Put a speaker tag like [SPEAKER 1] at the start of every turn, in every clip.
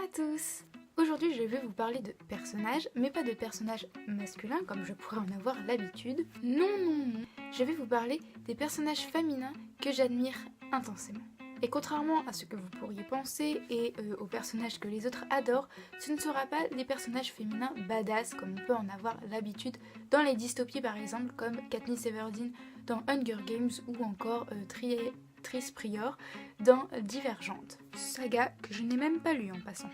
[SPEAKER 1] Bonjour à tous! Aujourd'hui je vais vous parler de personnages, mais pas de personnages masculins comme je pourrais en avoir l'habitude. Non, je vais vous parler des personnages féminins que j'admire intensément. Et contrairement à ce que vous pourriez penser et aux personnages que les autres adorent, ce ne sera pas des personnages féminins badass comme on peut en avoir l'habitude dans les dystopies par exemple comme Katniss Everdeen dans Hunger Games ou encore Triss Prior dans Divergente, saga que je n'ai même pas lu en passant.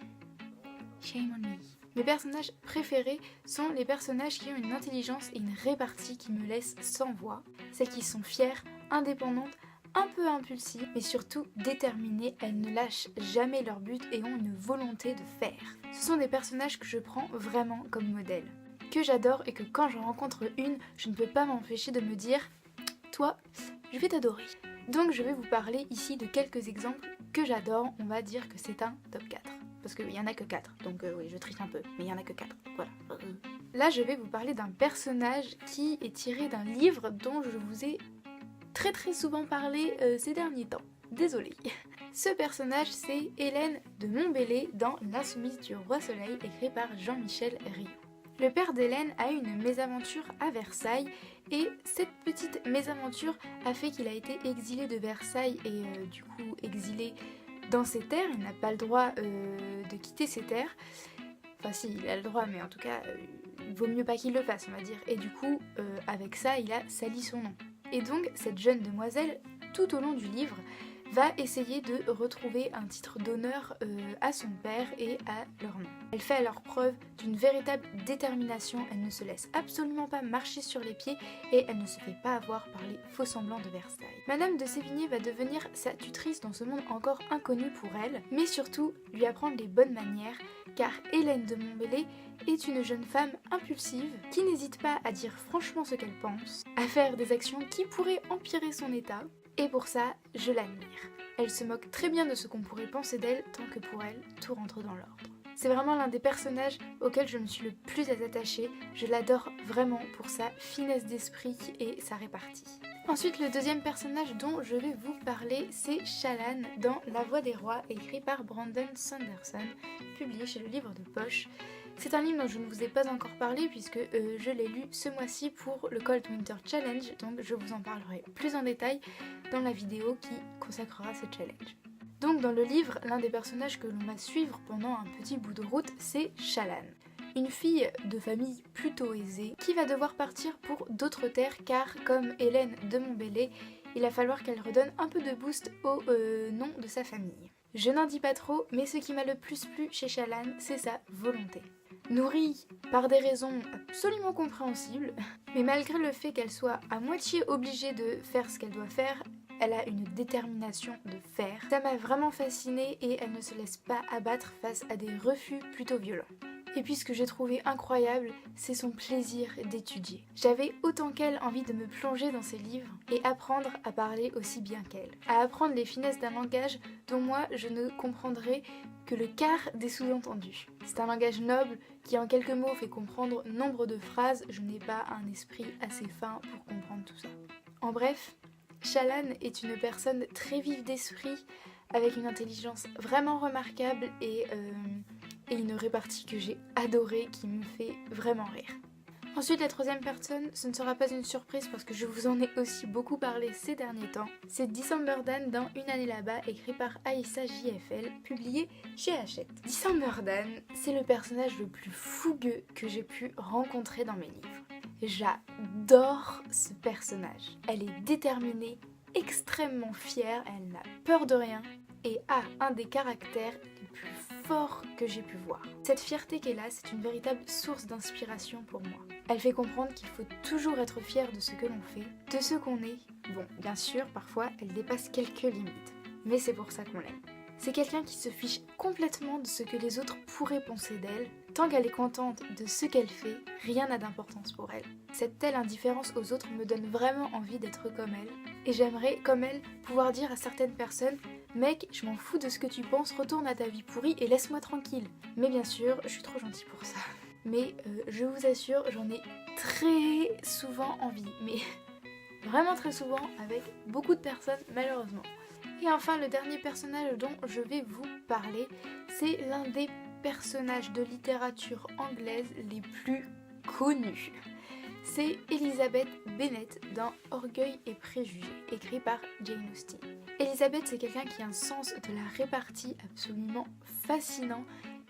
[SPEAKER 1] Shame on me. Mes personnages préférés sont les personnages qui ont une intelligence et une répartie qui me laissent sans voix, celles qui sont fières, indépendantes, un peu impulsives, mais surtout déterminées, elles ne lâchent jamais leur but et ont une volonté de faire. Ce sont des personnages que je prends vraiment comme modèle, que j'adore et que quand j'en rencontre une, je ne peux pas m'empêcher de me dire « Toi, je vais t'adorer ». Donc je vais vous parler ici de quelques exemples que j'adore, on va dire que c'est un top 4. Parce qu'il n'y en a que 4, donc oui je triche un peu, mais il n'y en a que 4, voilà. Là je vais vous parler d'un personnage qui est tiré d'un livre dont je vous ai très souvent parlé ces derniers temps. Désolée. Ce personnage c'est Hélène de Montbellé dans L'Insoumise du Roi Soleil, écrit par Jean-Michel Riou. Le père d'Hélène a eu une mésaventure à Versailles et cette petite mésaventure a fait qu'il a été exilé de Versailles et du coup exilé dans ses terres. Il n'a pas le droit de quitter ses terres. Enfin si, il a le droit mais en tout cas il vaut mieux pas qu'il le fasse on va dire. Et du coup avec ça il a sali son nom. Et donc cette jeune demoiselle tout au long du livre va essayer de retrouver un titre d'honneur à son père et à leur nom. Elle fait alors preuve d'une véritable détermination, elle ne se laisse absolument pas marcher sur les pieds et elle ne se fait pas avoir par les faux-semblants de Versailles. Madame de Sévigné va devenir sa tutrice dans ce monde encore inconnu pour elle, mais surtout lui apprendre les bonnes manières, car Hélène de Montbellé est une jeune femme impulsive qui n'hésite pas à dire franchement ce qu'elle pense, à faire des actions qui pourraient empirer son état. Et pour ça, je l'admire. Elle se moque très bien de ce qu'on pourrait penser d'elle, tant que pour elle, tout rentre dans l'ordre. C'est vraiment l'un des personnages auxquels je me suis le plus attachée. Je l'adore vraiment pour sa finesse d'esprit et sa répartie. Ensuite, le deuxième personnage dont je vais vous parler, c'est Shallan dans La Voix des Rois, écrit par Brandon Sanderson, publié chez le Livre de Poche. C'est un livre dont je ne vous ai pas encore parlé puisque je l'ai lu ce mois-ci pour le Cold Winter Challenge, donc je vous en parlerai plus en détail dans la vidéo qui consacrera ce challenge. Donc dans le livre, l'un des personnages que l'on va suivre pendant un petit bout de route, c'est Shallan. Une fille de famille plutôt aisée qui va devoir partir pour d'autres terres car comme Hélène de Montbellé, il va falloir qu'elle redonne un peu de boost au nom de sa famille. Je n'en dis pas trop, mais ce qui m'a le plus plu chez Shallan, c'est sa volonté. Nourrie par des raisons absolument compréhensibles, mais malgré le fait qu'elle soit à moitié obligée de faire ce qu'elle doit faire, elle a une détermination de faire. Ça m'a vraiment fascinée et elle ne se laisse pas abattre face à des refus plutôt violents. Et puis ce que j'ai trouvé incroyable, c'est son plaisir d'étudier. J'avais autant qu'elle envie de me plonger dans ses livres et apprendre à parler aussi bien qu'elle. À apprendre les finesses d'un langage dont moi je ne comprendrais que le quart des sous-entendus. C'est un langage noble qui en quelques mots fait comprendre nombre de phrases, je n'ai pas un esprit assez fin pour comprendre tout ça. En bref, Shallan est une personne très vive d'esprit, avec une intelligence vraiment remarquable et une répartie que j'ai adorée, qui me fait vraiment rire. Ensuite, la troisième personne, ce ne sera pas une surprise parce que je vous en ai aussi beaucoup parlé ces derniers temps. C'est December Dan dans Une année là-bas, écrit par Aïssa JFL, publié chez Hachette. December Dan, c'est le personnage le plus fougueux que j'ai pu rencontrer dans mes livres. J'adore ce personnage. Elle est déterminée, extrêmement fière, elle n'a peur de rien et a un des caractères les plus forts que j'ai pu voir. Cette fierté qu'elle a, c'est une véritable source d'inspiration pour moi. Elle fait comprendre qu'il faut toujours être fier de ce que l'on fait, de ce qu'on est. Bon, bien sûr, parfois, elle dépasse quelques limites, mais c'est pour ça qu'on l'aime. C'est quelqu'un qui se fiche complètement de ce que les autres pourraient penser d'elle. Tant qu'elle est contente de ce qu'elle fait, rien n'a d'importance pour elle. Cette telle indifférence aux autres me donne vraiment envie d'être comme elle. Et j'aimerais, comme elle, pouvoir dire à certaines personnes « Mec, je m'en fous de ce que tu penses, retourne à ta vie pourrie et laisse-moi tranquille ». Mais bien sûr, je suis trop gentille pour ça. Mais je vous assure, j'en ai très souvent envie. Mais vraiment très souvent, avec beaucoup de personnes, malheureusement. Et enfin, le dernier personnage dont je vais vous parler, c'est l'un des personnages de littérature anglaise les plus connus. C'est Elizabeth Bennet dans Orgueil et Préjugés, écrit par Jane Austen. Elizabeth, c'est quelqu'un qui a un sens de la répartie absolument fascinant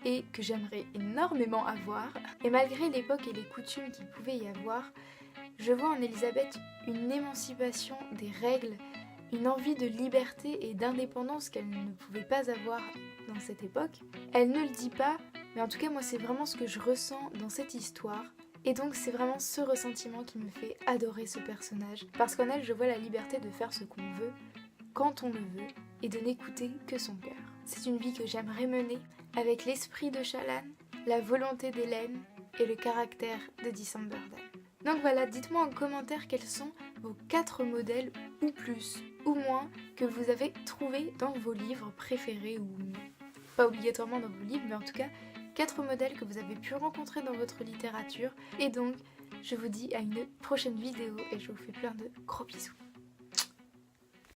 [SPEAKER 1] et que j'aimerais énormément avoir. Et malgré l'époque et les coutumes qu'il pouvait y avoir, je vois en Elizabeth une émancipation des règles, une envie de liberté et d'indépendance qu'elle ne pouvait pas avoir dans cette époque. Elle ne le dit pas, mais en tout cas moi c'est vraiment ce que je ressens dans cette histoire. Et donc c'est vraiment ce ressentiment qui me fait adorer ce personnage, parce qu'en elle je vois la liberté de faire ce qu'on veut, quand on le veut, et de n'écouter que son cœur. C'est une vie que j'aimerais mener avec l'esprit de Shallan, la volonté d'Hélène et le caractère de Dissemberdale. Donc voilà, dites-moi en commentaire quels sont vos 4 modèles ou plus ou moins que vous avez trouvés dans vos livres préférés ou pas obligatoirement dans vos livres, mais en tout cas 4 modèles que vous avez pu rencontrer dans votre littérature. Et donc, je vous dis à une prochaine vidéo et je vous fais plein de gros bisous.